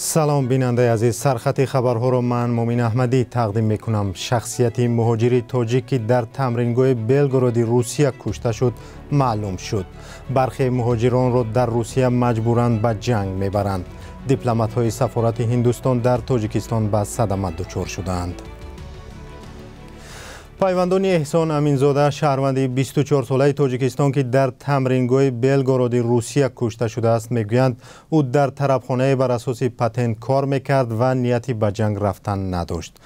سلام بیننده عزیز، سرخط خبرها را من مومین احمدی تقدیم میکنم. شخصیت مهاجری تاجیکی در تمرینگاه بلگراد روسیه کشته شد معلوم شد. برخی مهاجران را در روسیه مجبورند به جنگ میبرند. دیپلمات های سفارت هندوستان در تاجیکستان به صدمه دچار شدند. پیوندان احسان امینزاده شهروند 24 ساله تاجیکستان که در تمرینگاه بلگراد روسیه کشته شده است میگویند او در طرفخانه بر اساس پتنت کار میکرد و نیتی به جنگ رفتن نداشت.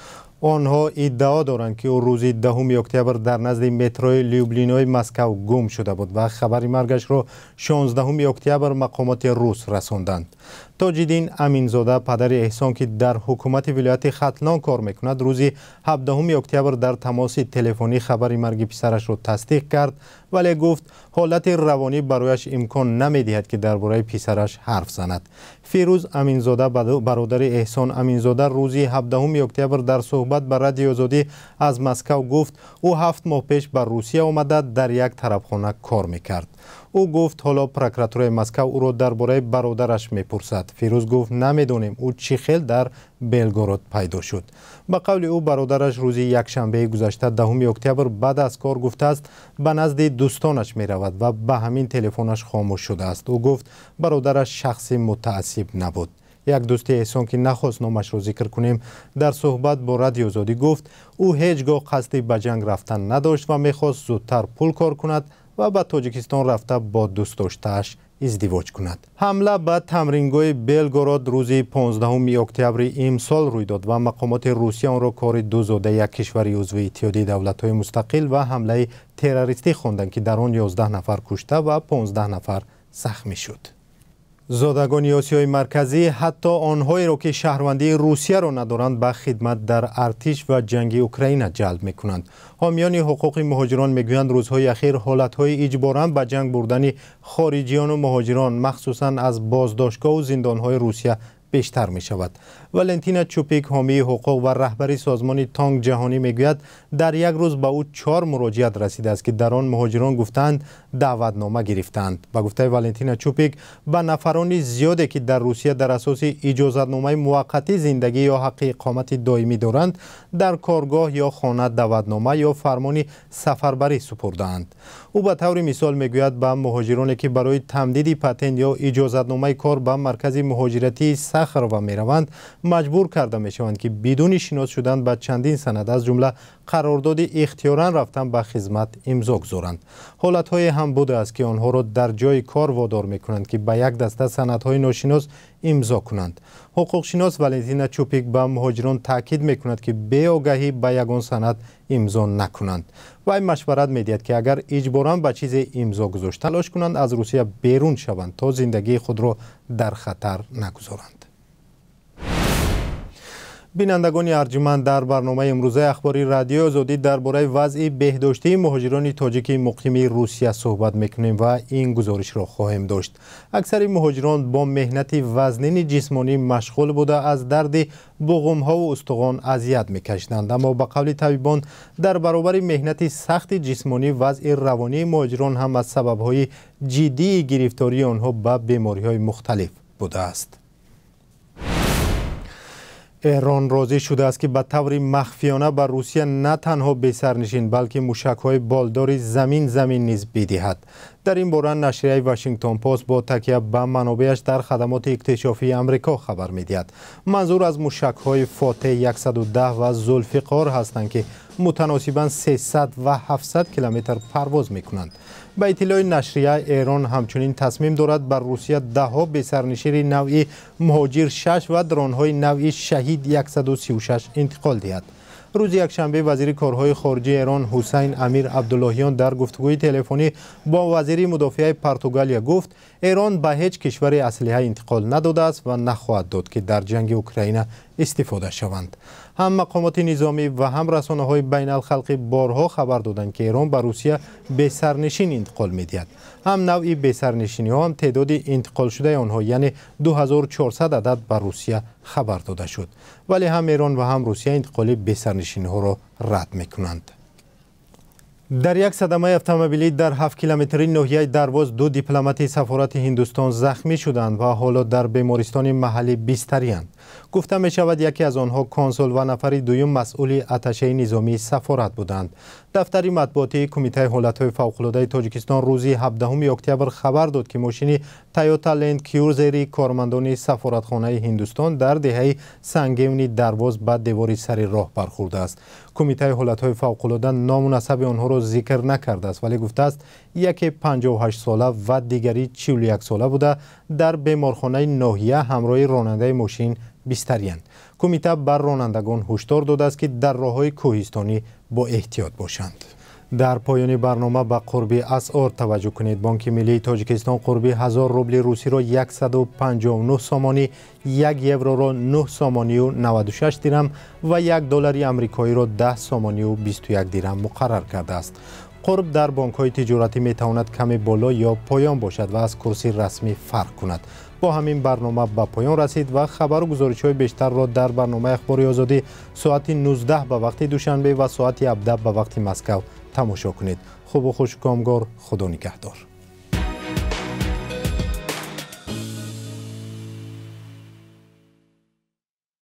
آنها ادعا دارند که او روز 10 اکتبر در نزد متروی لیوبلینای مسکو گم شده بود و خبر مرگش را 16 اکتبر مقامات روس رساندند. تاج‌الدین امینزاده پدر احسان که در حکومت ولایت ختلان کار میکند روز 17 اکتبر در تماس تلفنی خبر مرگ پسرش را تصدیق کرد، ولی گفت حالت روانی برایش امکان نمیدهد که درباره پسرش حرف زند. فیروز امینزاده برادر احسان امینزاده روز 17 اکتبر در صحبت با رادیو آزادی از مسکو گفت او 7 ماه پیش به روسیه آمده در یک طرفخانه کار میکرد. او گفت حالا پروکراتور مسکو او را درباره برادرش میپرسد. فیروز گفت نمیدونیم او چی خیل در بلگراد پیدا شد. به قول او برادرش روز یکشنبه گذشته 10 اکتبر بعد از کار گفته است به نزد دوستانش می رود و به همین تلفنش خاموش شده است. او گفت برادرش شخصی متعصب نبود. یک دوست احسان که نخواست نامش را ذکر کنیم در صحبت با رادیو آزادی گفت او هیچگاه قصد به جنگ رفتن نداشت و میخواست زودتر پول کار کند و به تاجیکستان رفته با دوست داشته‌اش ازدواج کند. حمله به تمرینگاه بلگراد روز 15 اکتبر امسال روی داد و مقامات روسیه آن را کار دزدی یک کشور عضو اتحادیه دولت‌های مستقل و حمله تروریستی خواندند که در آن 11 نفر کشته و 15 نفر زخمی شد. زادگان آسیای مرکزی حتی آنهایی را که شهروندی روسیه را ندارند به خدمت در ارتش و جنگ اوکراین جلب میکنند. حامیان حقوق مهاجران میگویند روزهای اخیر حالتهای اجباراً به جنگ بردن خارجیان و مهاجران مخصوصاً از بازداشتگاه و زندانهای روسیه بیشتر می شود. والنتینا چوپیک حامی حقوق و رهبری سازمان تانک جهانی میگوید در یک روز به او 4 مراجعت رسیده است که در آن مهاجران گفتند دعوتنامه گرفتند. با گفته والنتینا چوپیک به نفران زیادی که در روسیه در اساس اجازتنامه موقتی زندگی یا حق اقامت دائمی دارند در کارگاه یا خانه دعوتنامه یا فرمان سفربری سپرده‌اند. او به طور مثال میگوید به مهاجرانی که برای تمدید پتنت یا اجازتنامه کار به مرکز مهاجرتی سخروا میروند مجبور کرده میشوند که بدون شناس شدن به چندین سند از جمله قرارداد اختیارا رفتن به خدمت امضا گذارند. حالت‌های هم بوده است که آنها را در جای کار وادار میکنند که به یک دسته سندهای ناشناس امضا کنند. حقوق شناس والنتینا چوپیک به مهاجران تاکید میکند که بی آگاهی به یگان سند امضا نکنند. و مشورت میدهد که اگر اجباراً به چیز امضا گذاشته تلاش کنند از روسیه بیرون شوند تا زندگی خود را در خطر نگذارند. بینندگان ارجمند، در برنامه امروزه اخباری رادیو آزادی درباره وضع بهداشتی مهاجران تاجیک مقیم روسیه صحبت میکنیم و این گزارش را خواهیم داشت. اکثر مهاجران با مهنت وزنین جسمانی مشغول بوده از درد بقوم‌ها و استخوان اذیت میکشیدند، اما به قول طبیبان در برابر مهنت سخت جسمانی وضع روانی مهاجران هم از سبب‌های جدی گرفتاری آنها به بیماری‌های مختلف بوده است. ایران راضی شده است که به طور مخفیانه به روسیه نه تنها به سرنشین بلکه موشک‌های بالدار زمین نیز بدهد. در این باره نشریه واشنگتن پست با تکیه به منابعش در خدمات اکتشافی آمریکا خبر می‌دهد. منظور از موشک‌های فاتح 110 و ذوالفقار هستند که متناسباً 300 و 700 کیلومتر پرواز می‌کنند. به اطلاع نشریه ایران همچنین تصمیم دارد بر روسیه 10 به سرنشین نوعی مهاجر 6 و درون‌های نوعی شهید 136 انتقال دهد. روز یکشنبه وزیر کارهای خارجه ایران حسین امیر عبداللهیان در گفتگوی تلفنی با وزیر مدافع پرتغالیا گفت ایران به هیچ کشور اسلحه انتقال نداده است و نخواهد داد که در جنگ اوکراین استفاده شوند. هم مقامات نظامی و هم رسانه‌های بین الخلقی بارها خبر دادند که ایران به روسیه به سرنشین انتقال می‌دهد. هم نوعی به سرنشینی‌ها هم تعداد انتقال شده آنها یعنی 2400 عدد به روسیه خبر داده شد. ولی هم ایران و هم روسیه انتقال به سرنشینی‌ها را رد می‌کنند. در یک صدمه اتومبیلی در 7 کیلومتری ناحیه درواز 2 دیپلمات سفارت هندوستان زخمی شدند و حالا در بیمارستان محلی بستری‌اند. گفته می شود یکی از آنها کنسول و نفر دوم مسئول اتشه نظامی سفارت بودند. دفتر مطبوعاتی کمیته حالت‌های فوق‌العاده تاجیکستان روز 17 اکتبر خبر داد که ماشین تویوتا لند کروزر کارمندان سفارتخانه هندوستان در دهه سنگین درواز به دیوار سر راه برخورده است. کمیته حالت‌های فوق‌العاده نام و نسب آنها را ذکر نکرده است ولی گفته است یکی 58 ساله و دیگری 41 ساله بوده در بیمارخانه ناحیه همراه راننده ماشین بستری‌اند. کمیته بر رانندگان هشدار داده است که در راه‌های کوهستانی با احتیاط باشند. در پایان برنامه به قرب اسعار توجه کنید. بانک ملی تاجیکستان قرب 1000 روبل روسی را 159 سامانی، 1 یورو را 9 سامانی و 96 درم و 1 دلار آمریکایی را 10 سامانی و 21 درم مقرر کرده است. قرب در بانک‌های تجارتی می‌تواند کمی بالا یا پایان باشد و از کورس رسمی فرق کند. با همین برنامه به پایان رسید و خبر و گزارش‌های بیشتر را در برنامه اخبار آزادی ساعت 19 به وقت دوشنبه و ساعت 17 به وقت مسکو تماشا کنید. خوب و خوش کامگار. خدا نگهدار.